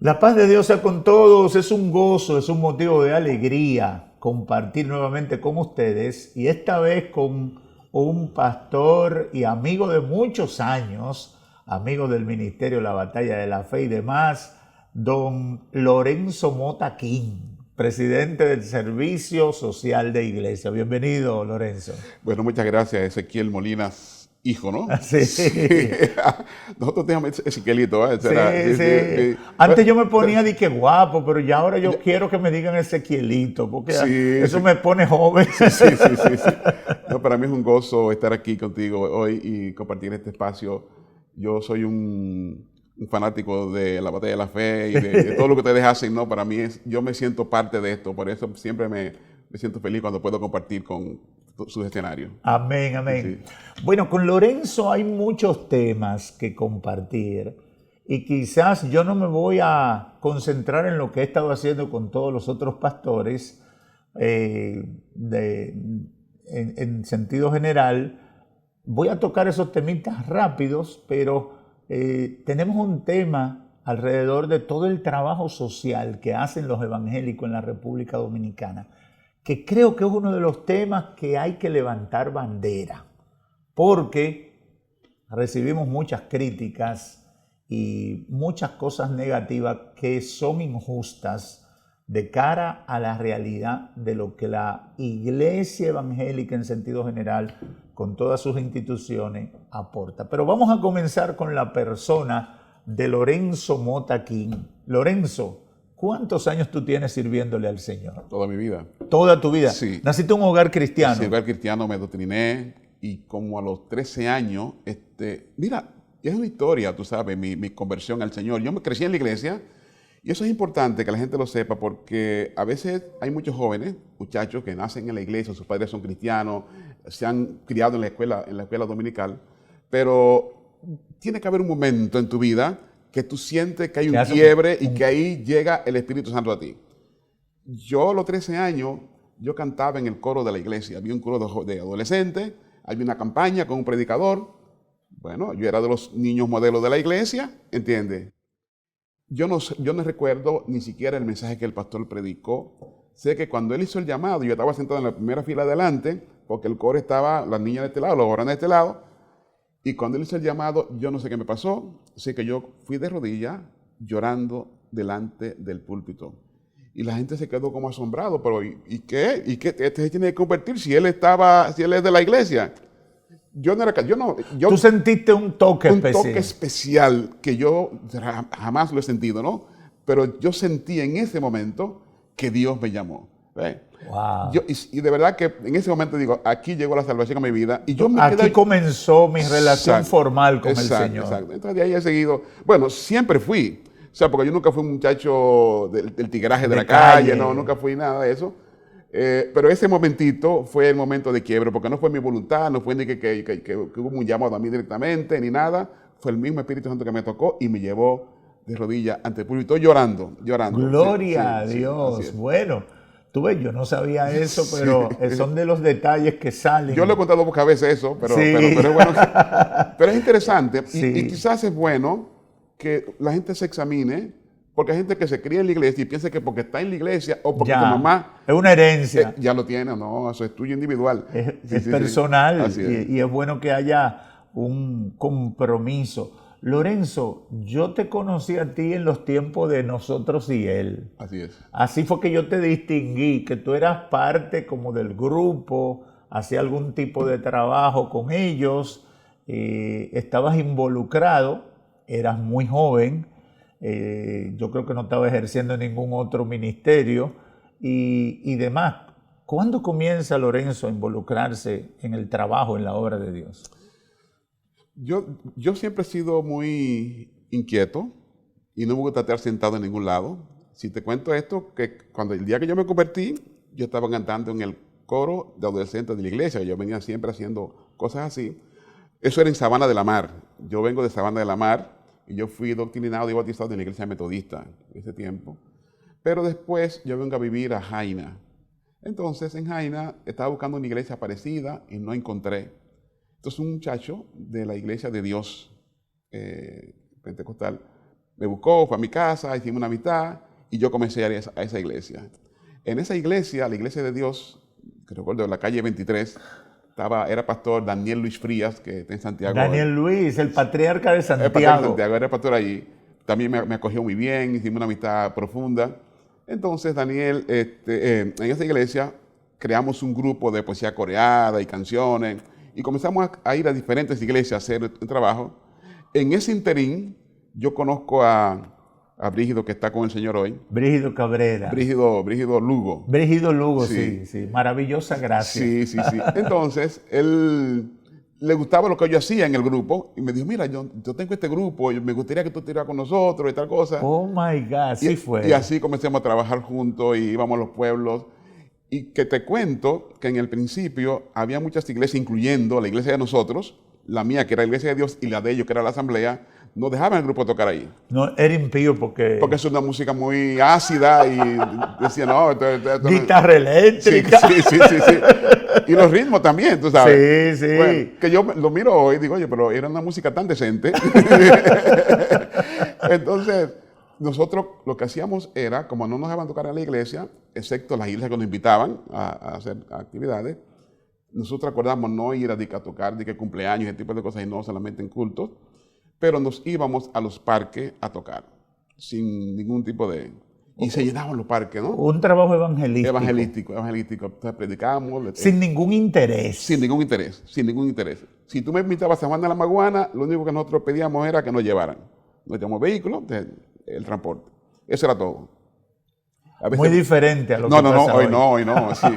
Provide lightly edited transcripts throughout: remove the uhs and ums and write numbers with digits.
La paz de Dios sea con todos, es un gozo, es un motivo de alegría compartir nuevamente con ustedes y esta vez con un pastor y amigo de muchos años, amigo del Ministerio La Batalla de la Fe y demás, don Lorenzo Mota King, presidente del Servicio Social de Iglesia. Bienvenido, Lorenzo. Bueno, muchas gracias, Ezequiel Molinas, hijo, ¿no? Sí, Sí. Nosotros tenemos Ezequielito, ¿eh? sí, Sí, sí, sí. sí. Antes yo me ponía de que guapo, pero ya ahora yo quiero que me digan Ezequielito, porque Sí, eso sí, me pone joven. sí, sí, sí, sí, sí. No, para mí es un gozo estar aquí contigo hoy y compartir este espacio. Yo soy un fanático de la batalla de la fe y de todo lo que ustedes hacen, ¿no? Para mí yo me siento parte de esto, por eso siempre me siento feliz cuando puedo compartir con sus escenarios. Amén, Sí, amén. sí. Bueno, con Lorenzo hay muchos temas que compartir y quizás yo no me voy a concentrar en lo que he estado haciendo con todos los otros pastores eh, de- en sentido general. Voy a tocar esos temitas rápidos, pero tenemos un tema alrededor de todo el trabajo social que hacen los evangélicos en la República Dominicana, que creo que es uno de los temas que hay que levantar bandera, porque recibimos muchas críticas y muchas cosas negativas que son injustas de cara a la realidad de lo que la iglesia evangélica en sentido general, con todas sus instituciones, aporta. Pero vamos a comenzar con la persona de Lorenzo Mota King. Lorenzo, ¿cuántos años tú tienes sirviéndole al Señor? Toda mi vida. Toda tu vida. Sí. Naciste en un hogar cristiano. Sí, hogar cristiano, me doctriné y como a los 13 años, mira, es una historia, tú sabes, mi conversión al Señor. Yo me crecí en la iglesia y eso es importante que la gente lo sepa porque a veces hay muchos jóvenes, muchachos que nacen en la iglesia, sus padres son cristianos, se han criado en la escuela dominical, pero tiene que haber un momento en tu vida que tú sientes que hay un quiebre y que ahí llega el Espíritu Santo a ti. Yo a los 13 años, yo cantaba en el coro de la iglesia. Había un coro de adolescentes, había una campaña con un predicador. Bueno, yo era de los niños modelos de la iglesia, ¿entiendes? Yo no recuerdo ni siquiera el mensaje que el pastor predicó. Sé que cuando él hizo el llamado, yo estaba sentado en la primera fila adelante, porque el coro estaba, las niñas de este lado, los jóvenes de este lado. Y cuando él hizo el llamado, yo no sé qué me pasó. Sé que yo fui de rodillas llorando delante del púlpito. Y la gente se quedó como asombrado, pero ¿y qué? ¿Y qué este se tiene que convertir si él es de la iglesia? Tú sentiste un toque especial. Un toque especial que yo jamás lo he sentido, ¿no? Pero yo sentí en ese momento que Dios me llamó. ¿Ves? Wow. Y de verdad que en ese momento digo, aquí llegó la salvación a mi vida. Y yo aquí comenzó mi relación formal con el Señor. Exacto. Entonces de ahí he seguido. Bueno, siempre fui. O sea, porque yo nunca fui un muchacho del tigraje de la calle, no, nunca fui nada de eso. Pero ese momentito fue el momento de quiebre, porque no fue mi voluntad, no fue ni que hubo un llamado a mí directamente, ni nada. Fue el mismo Espíritu Santo que me tocó y me llevó de rodillas ante el público, llorando. Gloria a Dios. Sí, bueno, tú ves, yo no sabía eso, pero son de los detalles que salen. Yo lo he contado pocas veces eso, pero es bueno. Pero es interesante y quizás es bueno que la gente se examine, porque hay gente que se cría en la iglesia y piensa que porque está en la iglesia o porque su mamá... Es una herencia. Ya lo tiene, no, eso es tuyo individual. Es personal y es bueno que haya un compromiso. Lorenzo, yo te conocí a ti en los tiempos de Nosotros y Él. Así es. Así fue que yo te distinguí, que tú eras parte como del grupo, hacía algún tipo de trabajo con ellos, estabas involucrado, eras muy joven, yo creo que no estaba ejerciendo ningún otro ministerio y demás. ¿Cuándo comienza Lorenzo a involucrarse en el trabajo, en la obra de Dios? Yo siempre he sido muy inquieto y no me gusta estar sentado en ningún lado. Si te cuento esto, que cuando el día que yo me convertí, yo estaba cantando en el coro de adolescentes de la iglesia. Yo venía siempre haciendo cosas así. Eso era en Sabana de la Mar. Yo vengo de Sabana de la Mar y yo fui doctrinado y bautizado en la iglesia metodista en ese tiempo. Pero después yo vengo a vivir a Jaina. Entonces en Jaina estaba buscando una iglesia parecida y no encontré. Entonces un muchacho de la iglesia de Dios pentecostal Me buscó, fue a mi casa, hicimos una amistad y yo comencé a ir a esa iglesia. En esa iglesia, la iglesia de Dios, que recuerdo, en la calle 23, era pastor Daniel Luis Frías, que está en Santiago. Daniel Luis, el patriarca de Santiago. El patriarca de Santiago, era pastor allí. También me acogió muy bien, hicimos una amistad profunda. Entonces, Daniel, en esa iglesia, creamos un grupo de poesía coreada y canciones y comenzamos a ir a diferentes iglesias a hacer un trabajo. En ese interín, yo conozco a Brígido, que está con el Señor hoy. Brígido Cabrera. Brígido Lugo. Brígido Lugo, sí. Maravillosa gracia. Sí. Entonces, él le gustaba lo que yo hacía en el grupo y me dijo, mira, yo tengo este grupo y me gustaría que tú estuvieras con nosotros y tal cosa. Oh, my God, sí fue. Y así comenzamos a trabajar juntos y íbamos a los pueblos. Y que te cuento que en el principio había muchas iglesias, incluyendo la iglesia de nosotros, la mía, que era la iglesia de Dios, y la de ellos, que era la asamblea, no dejaban el grupo tocar ahí. No, era impío porque... Porque es una música muy ácida y decían, no, esto guitarra eléctrica. Sí. Y los ritmos también, tú sabes. Sí. Bueno, que yo lo miro hoy y digo, oye, pero era una música tan decente. Entonces, nosotros lo que hacíamos era, como no nos dejaban tocar en la iglesia, excepto las iglesias que nos invitaban a hacer actividades, nosotros acordamos no ir a tocar, de que cumpleaños, ese tipo de cosas, y no solamente en cultos, pero nos íbamos a los parques a tocar, sin ningún tipo de... Y se llenaban los parques, ¿no? Un trabajo evangelístico. Evangelístico. Entonces predicábamos. Sin ningún interés. Sin ningún interés. Si tú me invitabas a San Juan de la Maguana, lo único que nosotros pedíamos era que nos llevaran. Nos llevamos vehículos, el transporte. Eso era todo. Muy diferente a lo que pasa hoy. Hoy no, sí.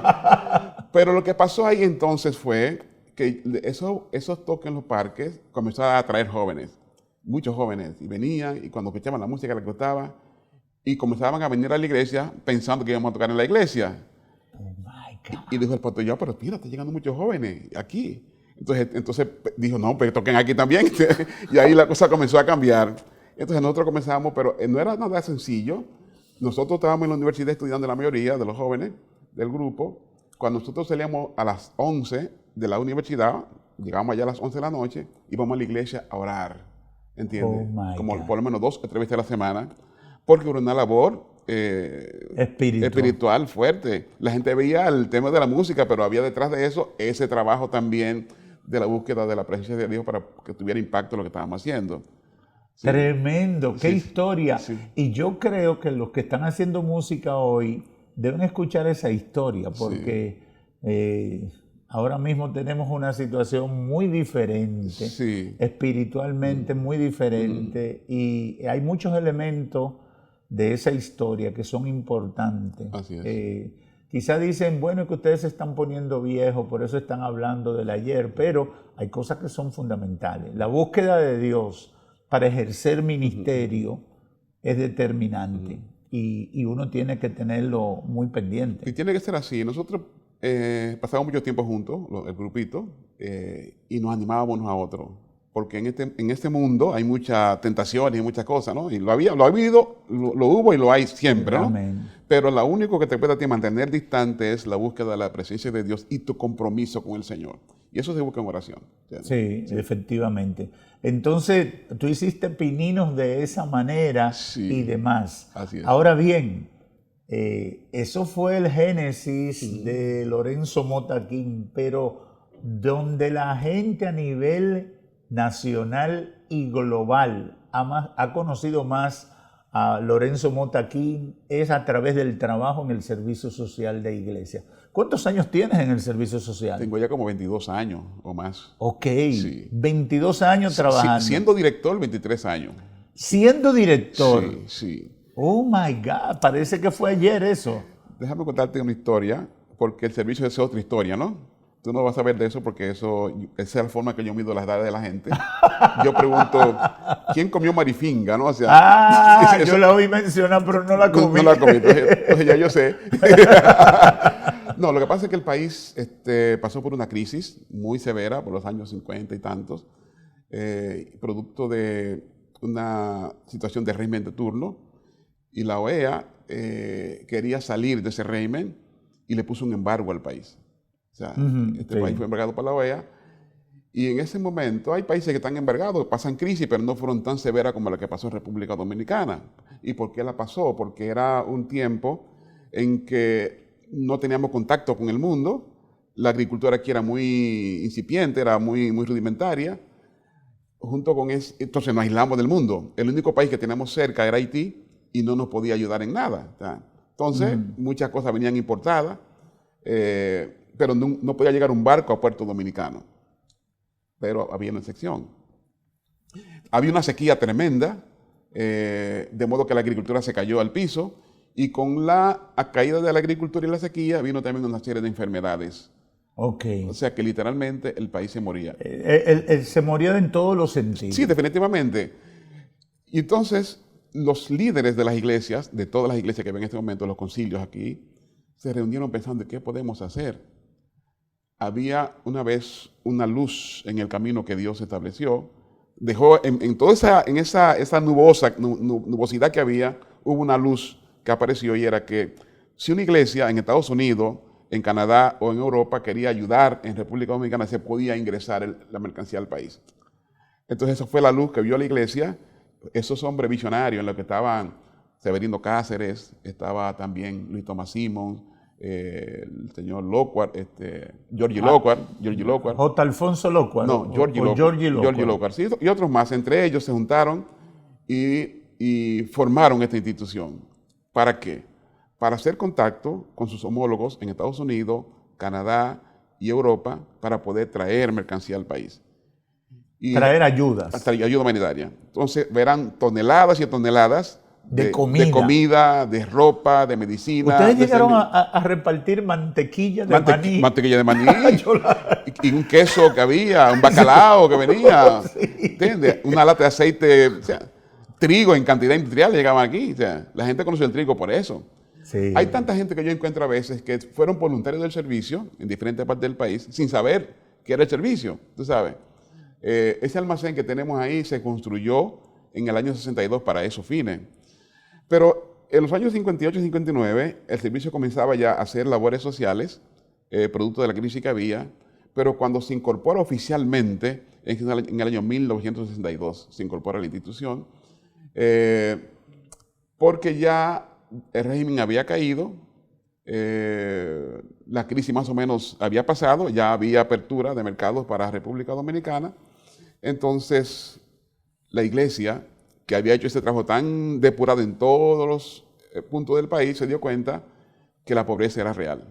Pero lo que pasó ahí entonces fue que esos toques en los parques comenzaron a atraer jóvenes, muchos jóvenes, y venían, y cuando escuchaban la música les gustaba, y comenzaban a venir a la iglesia pensando que íbamos a tocar en la iglesia. Oh my God. Y dijo el pastor, yo, pero mira, están llegando muchos jóvenes aquí. Entonces dijo, no, pero toquen aquí también. Y ahí la cosa comenzó a cambiar. Entonces nosotros comenzamos, pero no era nada sencillo. Nosotros estábamos en la universidad estudiando, la mayoría de los jóvenes del grupo. Cuando nosotros salíamos a las 11 de la universidad, llegábamos allá a las 11 de la noche, íbamos a la iglesia a orar, ¿entiendes? Oh como por lo menos 2 o 3 veces a la semana, porque era una labor espiritual fuerte. La gente veía el tema de la música, pero había detrás de eso ese trabajo también de la búsqueda de la presencia de Dios para que tuviera impacto en lo que estábamos haciendo. Sí. Tremendo, qué historia. Sí. Y yo creo que los que están haciendo música hoy deben escuchar esa historia, porque ahora mismo tenemos una situación muy diferente, espiritualmente muy diferente, y hay muchos elementos de esa historia que son importantes. Así es. Quizá dicen, bueno, que ustedes se están poniendo viejos, por eso están hablando del ayer, pero hay cosas que son fundamentales. La búsqueda de Dios para ejercer ministerio es determinante, y uno tiene que tenerlo muy pendiente. Y tiene que ser así. Nosotros pasamos mucho tiempo juntos, el grupito, y nos animábamos unos a otros. Porque en este mundo hay muchas tentaciones y muchas cosas, ¿no? Y lo ha habido, lo hubo y lo hay siempre, ¿no? Amén. Pero lo único que te puede a ti mantener distante es la búsqueda de la presencia de Dios y tu compromiso con el Señor. Y eso se busca en oración. Sí, efectivamente. Entonces, tú hiciste pininos de esa manera y demás. Así es. Ahora bien, eso fue el génesis de Lorenzo Motaquín, pero donde la gente a nivel nacional y global ha conocido más a Lorenzo Motaquín es a través del trabajo en el servicio social de iglesia. ¿Cuántos años tienes en el servicio social? Tengo ya como 22 años o más. Ok, 22 años trabajando. Siendo director, 23 años. Siendo director. Sí. Oh my God, parece que fue ayer eso. Déjame contarte una historia, porque el servicio es otra historia, ¿no? Tú no vas a ver de eso porque esa es la forma que yo mido las edades de la gente. Yo pregunto, ¿quién comió marifinga? ¿No? O sea, yo la oí mencionar, pero no la comí. No la comí, entonces ya yo sé. No, lo que pasa es que el país pasó por una crisis muy severa por los años 50 y tantos, producto de una situación de régimen de turno, y la OEA quería salir de ese régimen y le puso un embargo al país. O sea, país fue embargado por la OEA Y en ese momento hay países que están embargados, que pasan crisis, pero no fueron tan severas como la que pasó en República Dominicana. ¿Y por qué la pasó? Porque era un tiempo en que no teníamos contacto con el mundo, la agricultura aquí era muy incipiente, era muy rudimentaria. Junto con eso, entonces nos aislamos del mundo. El único país que teníamos cerca era Haití y no nos podía ayudar en nada. Entonces, muchas cosas venían importadas, pero no podía llegar un barco a Puerto Dominicano. Pero había una excepción. Había una sequía tremenda, de modo que la agricultura se cayó al piso, y con la caída de la agricultura y la sequía vino también una serie de enfermedades. Okay. O sea que literalmente el país se moría. Se moría en todos los sentidos. Sí, definitivamente. Y entonces los líderes de las iglesias, de todas las iglesias que ven en este momento, los concilios aquí, se reunieron pensando, ¿qué podemos hacer? Había una vez una luz en el camino que Dios estableció. Dejó en toda esa nubosidad que había, hubo una luz que apareció, y era que si una iglesia en Estados Unidos, en Canadá o en Europa quería ayudar en República Dominicana, se podía ingresar la mercancía al país. Entonces esa fue la luz que vio la iglesia. Esos hombres visionarios en los que estaban Severino Cáceres, estaba también Luis Tomás Simons, el señor Lockhart, Georgie Lockhart. J. Alfonso Lockhart. No, Georgie Lockhart. Sí, y otros más. Entre ellos se juntaron y formaron esta institución. ¿Para qué? Para hacer contacto con sus homólogos en Estados Unidos, Canadá y Europa, para poder traer mercancía al país. Y traer ayudas. Ayuda humanitaria. Entonces verán toneladas y toneladas de comida, de ropa, de medicina. ¿Ustedes llegaron a repartir mantequilla de maní? Mantequilla de maní. y un queso que había, un bacalao que venía. Sí. ¿Entiendes? Una lata de aceite, o sea, trigo en cantidad industrial llegaban aquí. O sea, la gente conoció el trigo por eso. Sí. Hay tanta gente que yo encuentro a veces que fueron voluntarios del servicio en diferentes partes del país sin saber qué era el servicio, tú sabes. Ese almacén que tenemos ahí se construyó en el año 62 para esos fines. Pero en los años 58 y 59 el servicio comenzaba ya a hacer labores sociales, producto de la crisis que había, pero cuando se incorpora oficialmente, en el año 1962, se incorpora a la institución, porque ya el régimen había caído, la crisis más o menos había pasado, ya había apertura de mercados para República Dominicana. Entonces, la iglesia, que había hecho ese trabajo tan depurado en todos los puntos del país, se dio cuenta que la pobreza era real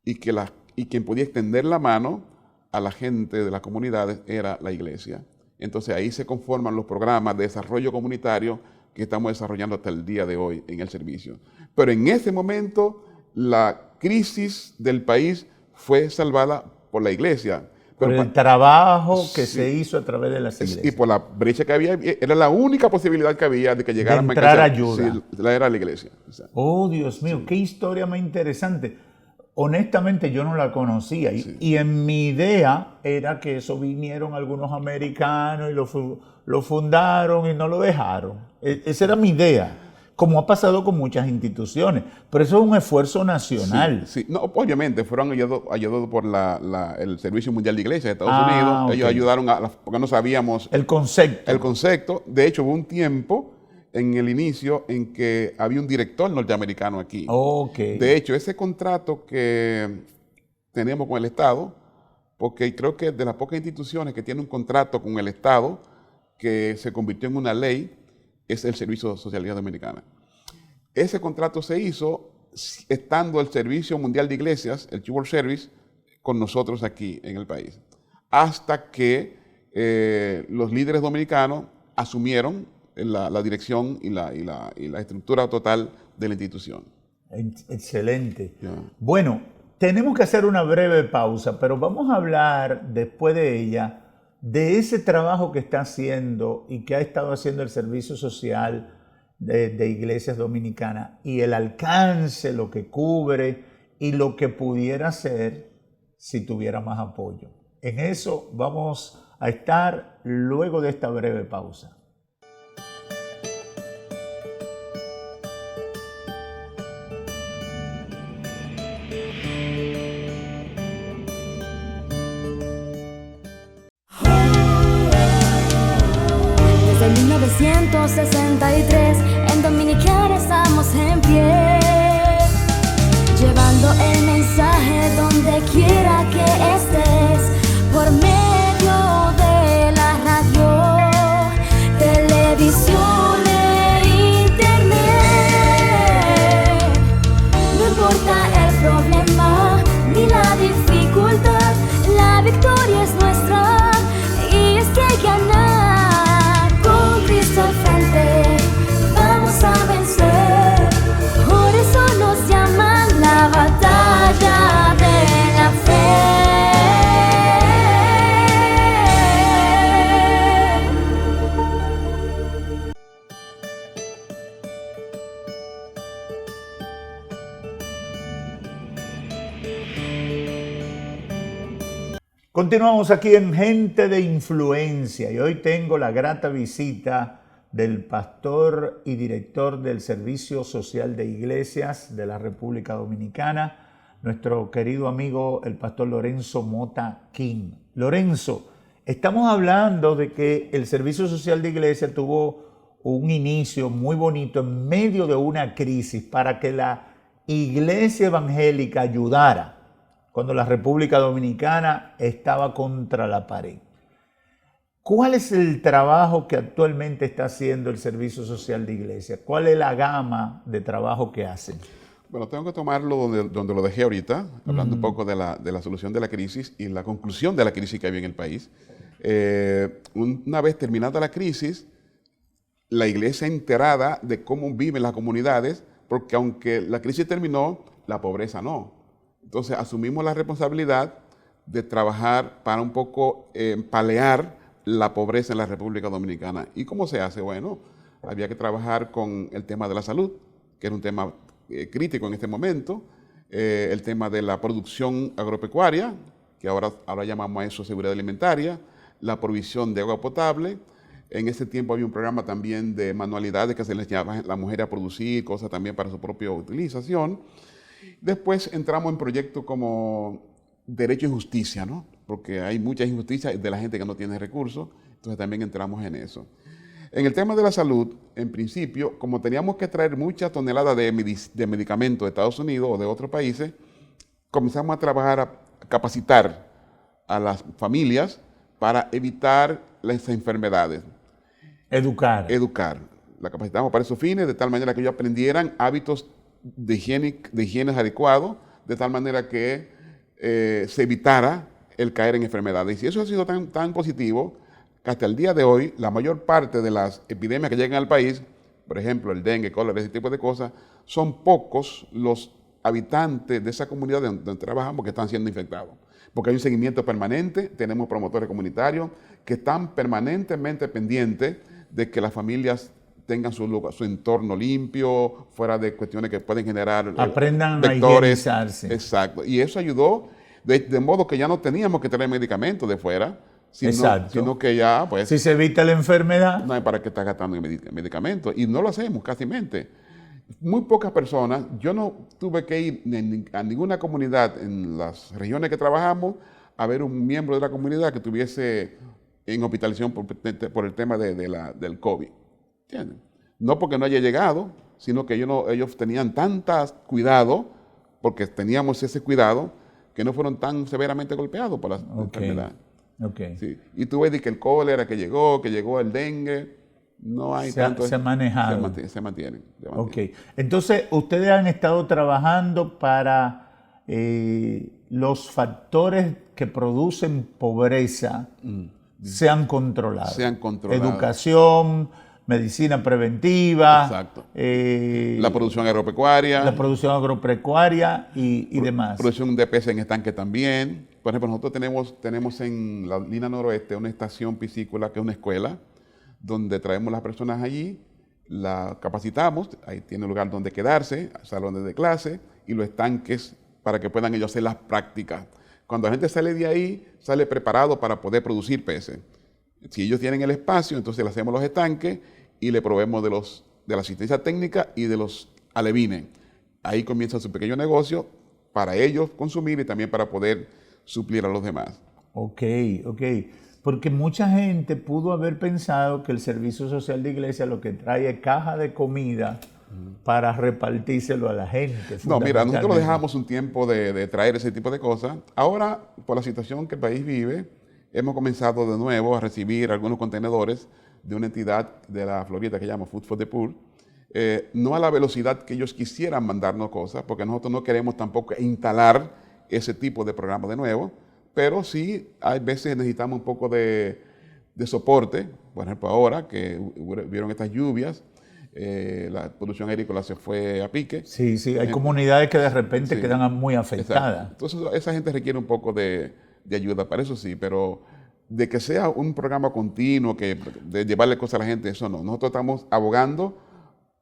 y quien podía extender la mano a la gente de las comunidades era la iglesia. Entonces, ahí se conforman los programas de desarrollo comunitario que estamos desarrollando hasta el día de hoy en el servicio. Pero en ese momento, la crisis del país fue salvada por la iglesia. Por el trabajo que se hizo a través de las iglesias. Y por la brecha que había, era la única posibilidad que había de que llegara de entrar ayuda. Sí, era la iglesia. Oh, Dios mío, qué historia más interesante. Honestamente yo no la conocía y en mi idea era que eso vinieron algunos americanos y lo fundaron y no lo dejaron. Esa era mi idea, como ha pasado con muchas instituciones, pero eso es un esfuerzo nacional. Sí. No, obviamente fueron ayudados por el Servicio Mundial de Iglesias de Estados Unidos. Okay. Ellos ayudaron porque no sabíamos el concepto. El concepto. De hecho, hubo un tiempo en el inicio en que había un director norteamericano aquí. Okay. De hecho, ese contrato que teníamos con el Estado, porque creo que de las pocas instituciones que tiene un contrato con el Estado que se convirtió en una ley, es el Servicio Socialidad Dominicana. Ese contrato se hizo estando el Servicio Mundial de Iglesias, el Church Service, con nosotros aquí en el país. Hasta que los líderes dominicanos asumieron la dirección y la estructura total de la institución. Excelente. Yeah. Bueno, tenemos que hacer una breve pausa, pero vamos a hablar después de ella de ese trabajo que está haciendo y que ha estado haciendo el Servicio Social de Iglesias Dominicanas y el alcance, lo que cubre y lo que pudiera hacer si tuviera más apoyo. En eso vamos a estar luego de esta breve pausa. 1963, en Dominicana estamos en pie, llevando el mensaje donde quiera que estés, por medio de la radio, televisión e internet. No importa el problema ni la dificultad, la victoria es nuestra y es que ganar con Cristo al frente vamos a vencer. Por eso nos llaman la batalla de la fe. Continuamos aquí en Gente de Influencia y hoy tengo la grata visita del pastor y director del Servicio Social de Iglesias de la República Dominicana, nuestro querido amigo el pastor Lorenzo Mota King. Lorenzo, estamos hablando de que el Servicio Social de Iglesias tuvo un inicio muy bonito en medio de una crisis para que la iglesia evangélica ayudara cuando la República Dominicana estaba contra la pared. ¿Cuál es el trabajo que actualmente está haciendo el Servicio Social de Iglesia? ¿Cuál es la gama de trabajo que hacen? Bueno, tengo que tomarlo donde lo dejé ahorita, hablando un poco de la solución de la crisis y la conclusión de la crisis que había en el país. Una vez terminada la crisis, la iglesia enterada de cómo viven las comunidades, porque aunque la crisis terminó, la pobreza no. Entonces asumimos la responsabilidad de trabajar para un poco paliar la pobreza en la República Dominicana. ¿Y cómo se hace? Bueno, había que trabajar con el tema de la salud, que era un tema crítico en este momento, el tema de la producción agropecuaria, que ahora llamamos a eso seguridad alimentaria, la provisión de agua potable. En ese tiempo había un programa también de manualidades que se les enseñaba a la mujer a producir cosas también para su propia utilización. Después entramos en proyectos como Derecho y Justicia, ¿no? Porque hay mucha injusticia de la gente que no tiene recursos, entonces también entramos en eso. En el tema de la salud, en principio, como teníamos que traer muchas toneladas de medicamentos de Estados Unidos o de otros países, comenzamos a trabajar, a capacitar a las familias para evitar las enfermedades. Educar. La capacitamos para esos fines, de tal manera que ellos aprendieran hábitos de higiene adecuados, de tal manera que se evitara el caer en enfermedades. Y eso ha sido tan positivo que hasta el día de hoy la mayor parte de las epidemias que llegan al país, por ejemplo el dengue, cólera, ese tipo de cosas, son pocos los habitantes de esa comunidad donde trabajamos que están siendo infectados. Porque hay un seguimiento permanente, tenemos promotores comunitarios que están permanentemente pendientes de que las familias tengan su entorno limpio, fuera de cuestiones que pueden generar aprendan vectores. A higienizarse. Exacto. Y eso ayudó de modo que ya no teníamos que traer medicamentos de fuera, sino que ya, pues... Si se evita la enfermedad... No hay para qué estar gastando en medicamentos. Y no lo hacemos, casi. Muy pocas personas, yo no tuve que ir a ninguna comunidad en las regiones que trabajamos a ver un miembro de la comunidad que tuviese en hospitalización por el tema del COVID. ¿Entienden? No porque no haya llegado, sino que ellos tenían tantas cuidado, porque teníamos ese cuidado, que no fueron tan severamente golpeados por la enfermedad. Okay. Sí. Y tú ves que el cólera que llegó el dengue, no hay tanto... Se ha manejado. Se mantienen. Ok. Entonces, ustedes han estado trabajando para los factores que producen pobreza sean controlados. Educación, medicina preventiva. Exacto. La producción agropecuaria. Y demás. Producción de peces en estanque también. Por ejemplo, nosotros tenemos en la línea noroeste una estación piscícola que es una escuela, donde traemos las personas allí, la capacitamos, ahí tiene lugar donde quedarse, salones de clase y los estanques para que puedan ellos hacer las prácticas. Cuando la gente sale de ahí, sale preparado para poder producir peces. Si ellos tienen el espacio, entonces le hacemos los estanques y le proveemos de la asistencia técnica y de los alevines. Ahí comienza su pequeño negocio para ellos consumir y también para poder suplir a los demás. Ok. Porque mucha gente pudo haber pensado que el servicio social de iglesia lo que trae es caja de comida para repartírselo a la gente. No, mira, nosotros fundamentalmente. dejamos un tiempo de traer ese tipo de cosas. Ahora, por la situación que el país vive, hemos comenzado de nuevo a recibir algunos contenedores de una entidad de la Florida que se llama Food for the Poor. No a la velocidad que ellos quisieran mandarnos cosas, porque nosotros no queremos tampoco instalar ese tipo de programa de nuevo, pero sí hay veces necesitamos un poco de soporte. Por ejemplo, ahora que hubieron estas lluvias, la producción agrícola se fue a pique. Sí, sí, hay comunidades que de repente Sí, quedan muy exacto. afectadas. Entonces, esa gente requiere un poco de ayuda para eso, sí, pero de que sea un programa continuo, de llevarle cosas a la gente, eso no. Nosotros estamos abogando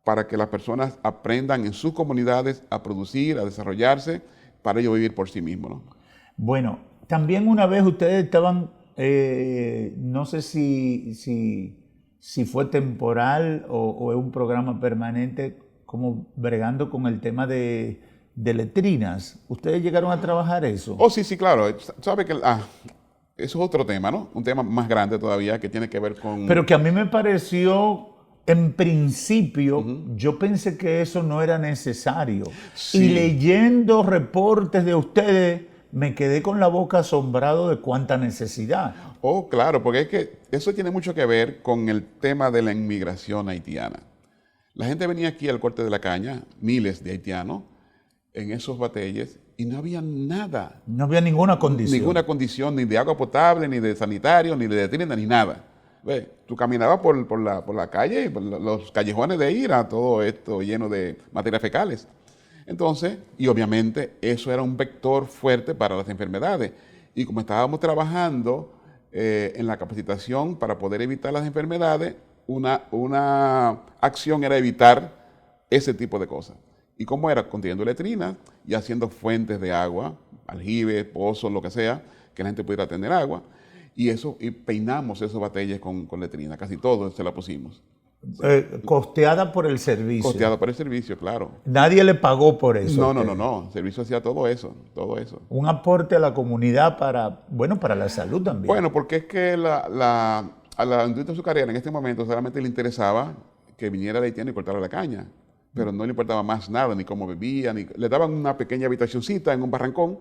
para que las personas aprendan en sus comunidades a producir, a desarrollarse, para ellos vivir por sí mismos, ¿no? Bueno, también una vez ustedes estaban, no sé si fue temporal o es un programa permanente, como bregando con el tema de letrinas. ¿Ustedes llegaron a trabajar eso? Oh, sí, sí, claro. Sabe que eso es otro tema, ¿no? Un tema más grande todavía que tiene que ver con... Pero que a mí me pareció, en principio, yo pensé que eso no era necesario. Sí. Y leyendo reportes de ustedes, me quedé con la boca asombrado de cuánta necesidad. Oh, claro, porque es que eso tiene mucho que ver con el tema de la inmigración haitiana. La gente venía aquí al corte de la caña, miles de haitianos, en esos batalles, y no había nada. No había ninguna condición. Ninguna condición, ni de agua potable, ni de sanitario, ni de letrina, ni nada. Ve, tú caminabas por la calle, y por los callejones de ahí, era todo esto lleno de materias fecales. Entonces, y obviamente eso era un vector fuerte para las enfermedades. Y como estábamos trabajando en la capacitación para poder evitar las enfermedades, una acción era evitar ese tipo de cosas. ¿Y cómo era? Construyendo letrinas y haciendo fuentes de agua, aljibes, pozos, lo que sea, que la gente pudiera tener agua. Y peinamos esos batalles con letrina, casi todo se la pusimos. Costeada por el servicio. Costeado por el servicio, claro. Nadie le pagó por eso. No. El servicio hacía todo eso. Un aporte a la comunidad para la salud también. Bueno, porque es que a la industria azucarera en este momento solamente le interesaba que viniera el haitiano y cortara la caña, pero no le importaba más nada, ni cómo bebían, le daban una pequeña habitacioncita en un barrancón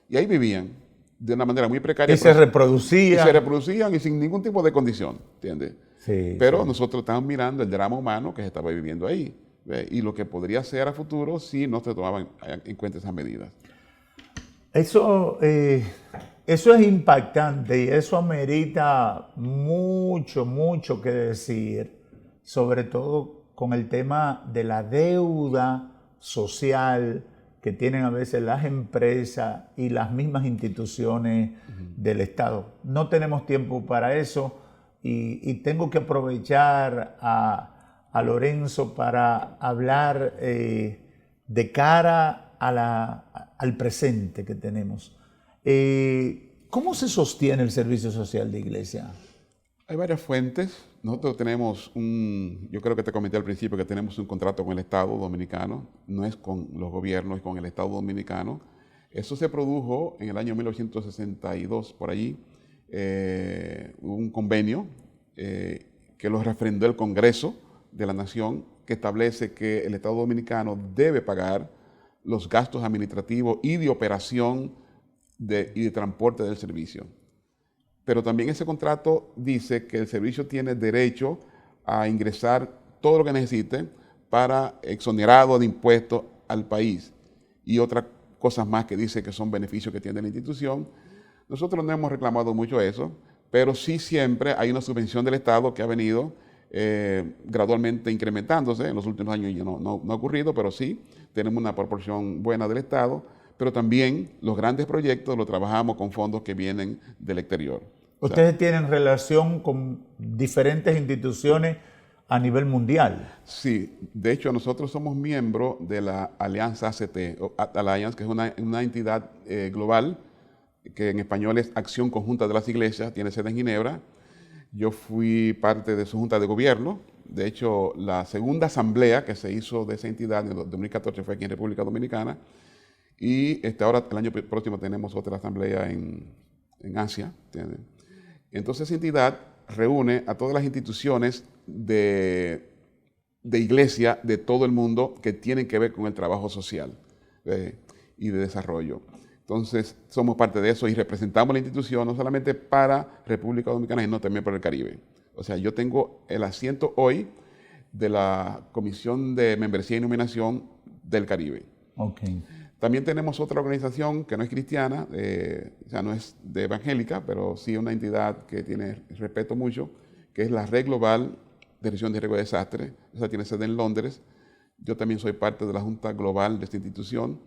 y ahí vivían de una manera muy precaria. Y se reproducían. Y se reproducían y sin ningún tipo de condición, ¿entiendes? Sí, pero sí. Nosotros estamos mirando el drama humano que se estaba viviendo ahí, ¿ve? Y lo que podría ser a futuro si no se tomaban en cuenta esas medidas. Eso es impactante y eso amerita mucho que decir, sobre todo con el tema de la deuda social que tienen a veces las empresas y las mismas instituciones del Estado. No tenemos tiempo para eso y tengo que aprovechar a Lorenzo para hablar de cara al presente que tenemos. ¿Cómo se sostiene el servicio social de iglesia? Hay varias fuentes. Nosotros tenemos yo creo que te comenté al principio que tenemos un contrato con el Estado dominicano, no es con los gobiernos, es con el Estado dominicano. Eso se produjo en el año 1962, por allí, un convenio que lo refrendó el Congreso de la Nación, que establece que el Estado dominicano debe pagar los gastos administrativos y de operación y de transporte del servicio. Pero también ese contrato dice que el servicio tiene derecho a ingresar todo lo que necesite para exonerado de impuestos al país y otras cosas más que dice que son beneficios que tiene la institución. Nosotros no hemos reclamado mucho eso, pero sí siempre hay una subvención del Estado que ha venido gradualmente incrementándose. En los últimos años ya no ha ocurrido, pero sí tenemos una proporción buena del Estado, pero también los grandes proyectos los trabajamos con fondos que vienen del exterior. Ustedes tienen relación con diferentes instituciones a nivel mundial. Sí, de hecho nosotros somos miembros de la Alianza ACT, Alliance, que es una entidad global, que en español es Acción Conjunta de las Iglesias, tiene sede en Ginebra. Yo fui parte de su junta de gobierno. De hecho, la segunda asamblea que se hizo de esa entidad en el 2014 fue aquí en República Dominicana. Y ahora, el año próximo, tenemos otra asamblea en Asia, ¿entiendes? Entonces esa entidad reúne a todas las instituciones de iglesia de todo el mundo que tienen que ver con el trabajo social y de desarrollo. Entonces, somos parte de eso y representamos la institución no solamente para República Dominicana, sino también para el Caribe. O sea, yo tengo el asiento hoy de la Comisión de Membresía y Nominación del Caribe. Okay. También tenemos otra organización que no es cristiana, o sea, no es de evangélica, pero sí una entidad que tiene respeto mucho, que es la Red Global de Gestión de Riesgo de Desastre. Esa tiene sede en Londres. Yo también soy parte de la Junta Global de esta institución.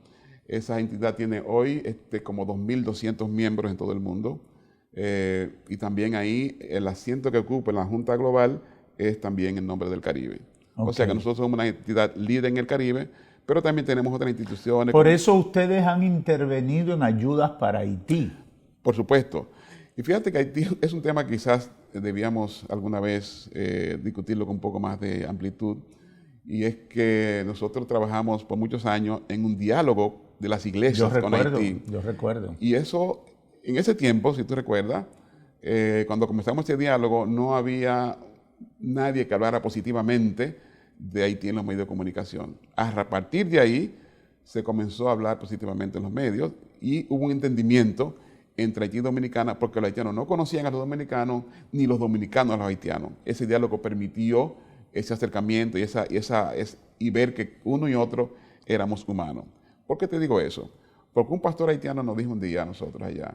Esa entidad tiene hoy como 2.200 miembros en todo el mundo. Y también ahí el asiento que ocupa en la Junta Global es también en nombre del Caribe. Okay. O sea que nosotros somos una entidad líder en el Caribe, pero también tenemos otras instituciones. Por eso ustedes han intervenido en ayudas para Haití. Por supuesto. Y fíjate que Haití es un tema que quizás debíamos alguna vez discutirlo con un poco más de amplitud. Y es que nosotros trabajamos por muchos años en un diálogo de las iglesias con Haití. Yo recuerdo. Y eso, en ese tiempo, si tú recuerdas, cuando comenzamos este diálogo, no había nadie que hablara positivamente de Haití en los medios de comunicación. A partir de ahí, se comenzó a hablar positivamente en los medios y hubo un entendimiento entre Haití y Dominicana, porque los haitianos no conocían a los dominicanos, ni los dominicanos a los haitianos. Ese diálogo permitió ese acercamiento y ver que uno y otro éramos humanos. ¿Por qué te digo eso? Porque un pastor haitiano nos dijo un día a nosotros allá,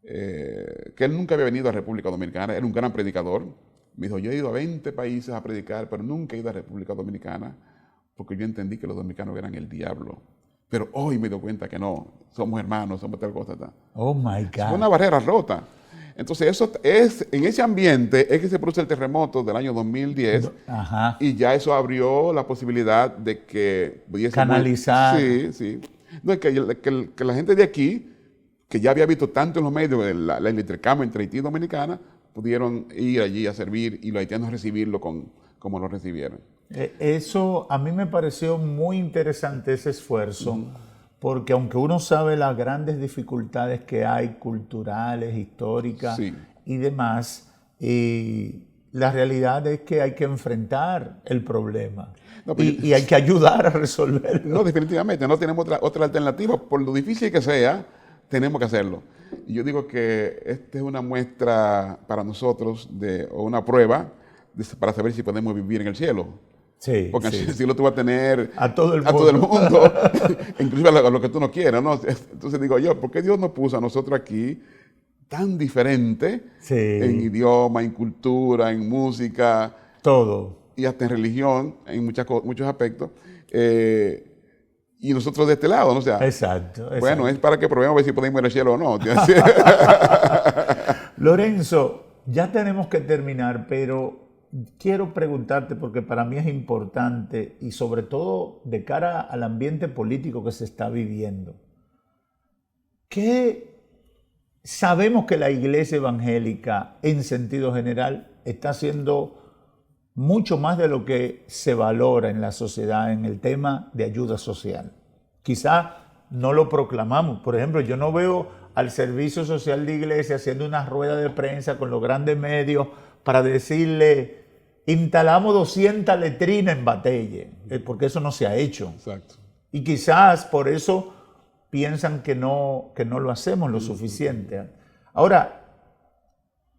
que él nunca había venido a República Dominicana, era un gran predicador. Me dijo, yo he ido a 20 países a predicar, pero nunca he ido a República Dominicana, porque yo entendí que los dominicanos eran el diablo. Pero hoy me doy cuenta que no, somos hermanos, somos tal cosa. Tal. Oh my God. Fue una barrera rota. Entonces, eso es, en ese ambiente es que se produce el terremoto del año 2010. Ajá. Y ya eso abrió la posibilidad de que pudiese canalizar. Sí, sí. No, que la gente de aquí, que ya había visto tanto en los medios el intercambio entre Haití y Dominicana, pudieron ir allí a servir y los haitianos recibirlo como lo recibieron. Eso a mí me pareció muy interesante ese esfuerzo, porque aunque uno sabe las grandes dificultades que hay culturales, históricas Sí. y demás, la realidad es que hay que enfrentar el problema No, pero y hay que ayudar a resolverlo. No, definitivamente, no tenemos otra alternativa. Por lo difícil que sea, tenemos que hacerlo. Y yo digo que esta es una muestra para nosotros, o una prueba, para saber si podemos vivir en el cielo. Sí, Porque sí. en el cielo tú vas a tener A todo el mundo, inclusive a lo que tú no quieras, ¿no? Entonces digo yo, ¿por qué Dios nos puso a nosotros aquí tan diferente Sí. en idioma, en cultura, en música? Todo. Y hasta en religión, en muchos aspectos, y nosotros de este lado, ¿no? O sea, Exacto. bueno, es para que probemos a ver si podemos ir al cielo o no. Lorenzo, ya tenemos que terminar, pero quiero preguntarte, porque para mí es importante, y sobre todo de cara al ambiente político que se está viviendo, ¿qué sabemos que la iglesia evangélica, en sentido general, está haciendo mucho más de lo que se valora en la sociedad en el tema de ayuda social? Quizás no lo proclamamos. Por ejemplo, yo no veo al servicio social de iglesia haciendo una rueda de prensa con los grandes medios para decirle, instalamos 200 letrinas en Batelle, porque eso no se ha hecho. Exacto. Y quizás por eso piensan que no lo hacemos lo suficiente. Ahora,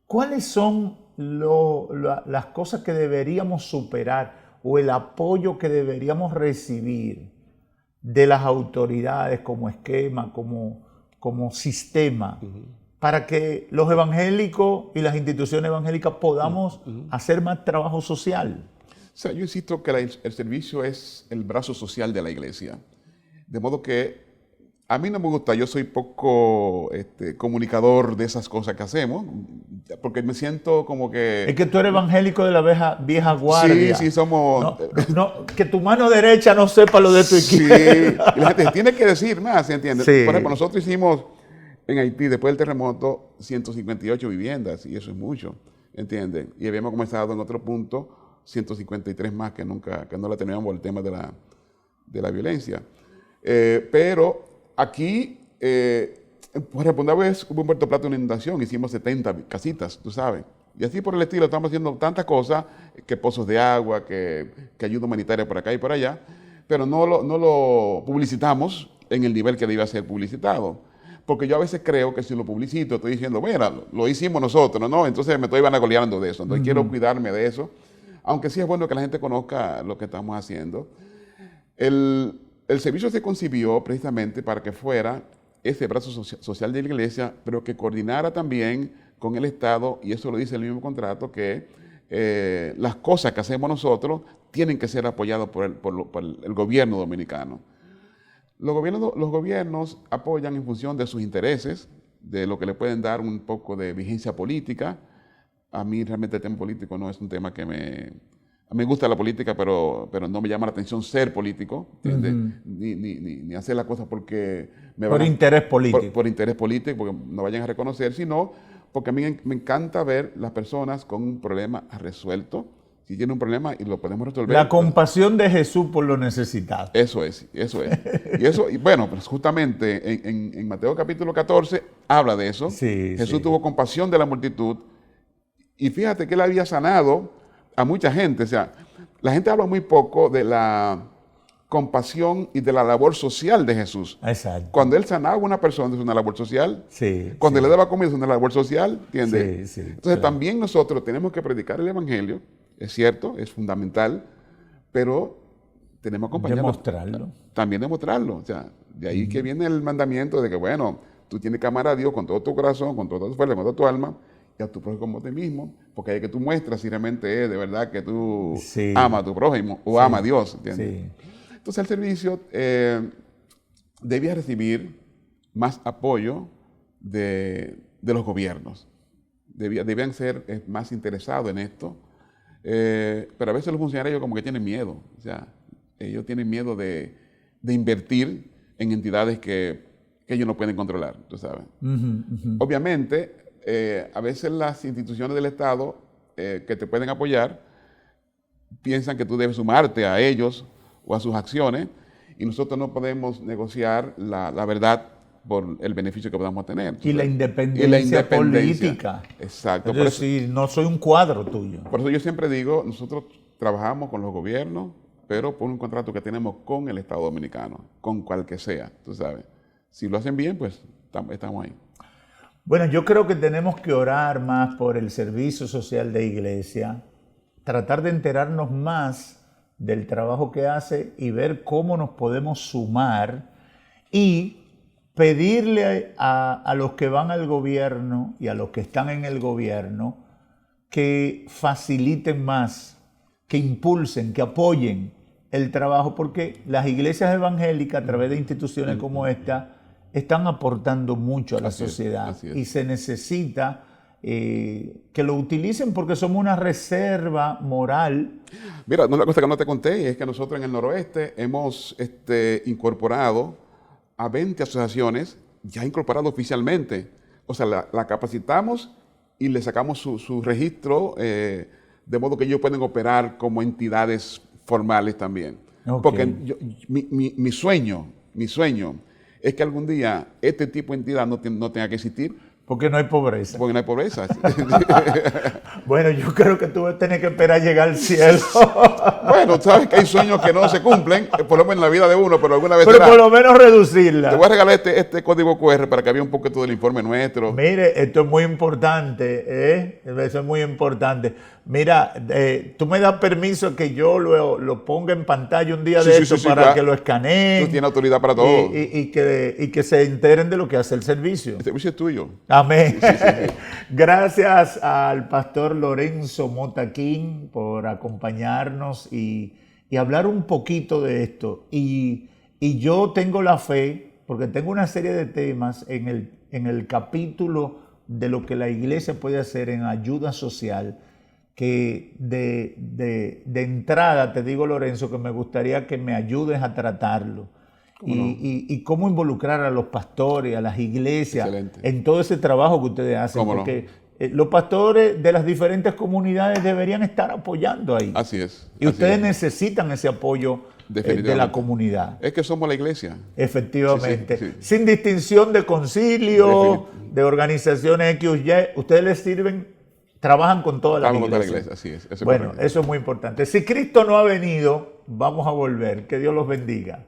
¿cuáles son las cosas que deberíamos superar o el apoyo que deberíamos recibir de las autoridades como esquema, como sistema, para que los evangélicos y las instituciones evangélicas podamos hacer más trabajo social? O sea, yo insisto que el servicio es el brazo social de la iglesia. De modo que a mí no me gusta, yo soy poco comunicador de esas cosas que hacemos, porque me siento como que... Es que tú eres evangélico de la vieja guardia. Sí, somos... Que tu mano derecha no sepa lo de tu izquierda. Sí, y la gente tiene que decir más, ¿se entiende? Sí. Por ejemplo, nosotros hicimos en Haití, después del terremoto, 158 viviendas, y eso es mucho, ¿entiendes? Y habíamos comenzado en otro punto, 153 más que no la teníamos por el tema de la violencia. Pero aquí Por ejemplo, una vez hubo en Puerto Plata una inundación, hicimos 70 casitas, tú sabes. Y así por el estilo, estamos haciendo tantas cosas, que pozos de agua, que ayuda humanitaria por acá y por allá, pero no lo publicitamos en el nivel que debía ser publicitado. Porque yo a veces creo que si lo publicito, estoy diciendo, mira, lo hicimos nosotros, ¿no? Entonces me estoy vanagloriando de eso. Entonces quiero cuidarme de eso. Aunque sí es bueno que la gente conozca lo que estamos haciendo. El servicio se concibió precisamente para que fuera ese brazo social de la iglesia, pero que coordinara también con el Estado, y eso lo dice el mismo contrato, que las cosas que hacemos nosotros tienen que ser apoyadas por el gobierno dominicano. Los gobiernos apoyan en función de sus intereses, de lo que le pueden dar un poco de vigencia política. A mí realmente el tema político no es un tema que a mí me gusta la política, pero no me llama la atención ser político, ¿entiendes? Ni hacer las cosas porque por interés político. Por interés político, porque no vayan a reconocer, sino porque a mí me encanta ver las personas con un problema resuelto. Si tiene un problema y lo podemos resolver. La compasión de Jesús por los necesitados. Eso es. Y bueno, pues justamente en Mateo capítulo 14 habla de eso. Sí, Jesús tuvo compasión de la multitud. Y fíjate que él había sanado a mucha gente. O sea, la gente habla muy poco de la compasión y de la labor social de Jesús. Exacto. Cuando él sanaba a una persona es una labor social. Sí. Cuando le daba comida es una labor social, ¿entiendes? Sí, Entonces también nosotros tenemos que predicar el evangelio. Es cierto, es fundamental, pero tenemos que acompañarlo. Demostrarlo. También demostrarlo. O sea, de ahí que viene el mandamiento de que, bueno, tú tienes que amar a Dios con todo tu corazón, con toda tu fuerza, con toda tu alma, y a tu prójimo como a ti mismo, porque ahí que tú muestras si realmente es de verdad que tú amas a tu prójimo o amas a Dios, ¿entiendes? Sí. Entonces el servicio debía recibir más apoyo de los gobiernos. Debían ser más interesados en esto. Pero a veces los funcionarios como que tienen miedo, o sea, ellos tienen miedo de invertir en entidades que ellos no pueden controlar, tú sabes. Obviamente, a veces las instituciones del Estado que te pueden apoyar piensan que tú debes sumarte a ellos o a sus acciones, y nosotros no podemos negociar la verdad por el beneficio que podamos tener. Y la independencia política. Exacto. Es decir, no soy un cuadro tuyo. Por eso yo siempre digo, nosotros trabajamos con los gobiernos, pero por un contrato que tenemos con el Estado Dominicano, con cual que sea, tú sabes. Si lo hacen bien, pues estamos ahí. Bueno, yo creo que tenemos que orar más por el servicio social de iglesia, tratar de enterarnos más del trabajo que hace y ver cómo nos podemos sumar y pedirle a los que van al gobierno y a los que están en el gobierno que faciliten más, que impulsen, que apoyen el trabajo, porque las iglesias evangélicas a través de instituciones como esta están aportando mucho a la sociedad y se necesita que lo utilicen porque somos una reserva moral. Mira, una cosa que no te conté es que nosotros en el noroeste hemos incorporado a 20 asociaciones ya incorporadas oficialmente. O sea, la capacitamos y le sacamos su registro de modo que ellos pueden operar como entidades formales también. Okay. Porque mi sueño es que algún día este tipo de entidad no tenga que existir. Porque no hay pobreza. Porque no hay pobreza. Bueno, yo creo que tú vas a tener que esperar a llegar al cielo. Bueno, sabes que hay sueños que no se cumplen, por lo menos en la vida de uno, pero alguna vez pero por lo menos reducirla. Te voy a regalar este código QR para que vea un poquito del informe nuestro. Mire, esto es muy importante, eso es muy importante. Mira, tú me das permiso que yo lo ponga en pantalla un día de esto para claro, que lo escaneen. Tú tienes autoridad para todo. Y que se enteren de lo que hace el servicio. El servicio es tuyo. Amén. Gracias al pastor Lorenzo Motaquín por acompañarnos y hablar un poquito de esto. Y yo tengo la fe, porque tengo una serie de temas en el capítulo de lo que la iglesia puede hacer en ayuda social, que de entrada te digo, Lorenzo, que me gustaría que me ayudes a tratarlo. Y cómo involucrar a los pastores, a las iglesias, excelente, en todo ese trabajo que ustedes hacen. Porque los pastores de las diferentes comunidades deberían estar apoyando ahí. Así es. Y ustedes necesitan ese apoyo Definitivamente. de la comunidad. Es que somos la iglesia. Efectivamente. Sí, sí, sí. Sin distinción de concilio, de organizaciones X o Y, ustedes les sirven, trabajan con toda la Estamos con iglesia. la iglesia, así es. Eso es Bueno, correcto. eso es muy importante. Si Cristo no ha venido, vamos a volver. Que Dios los bendiga.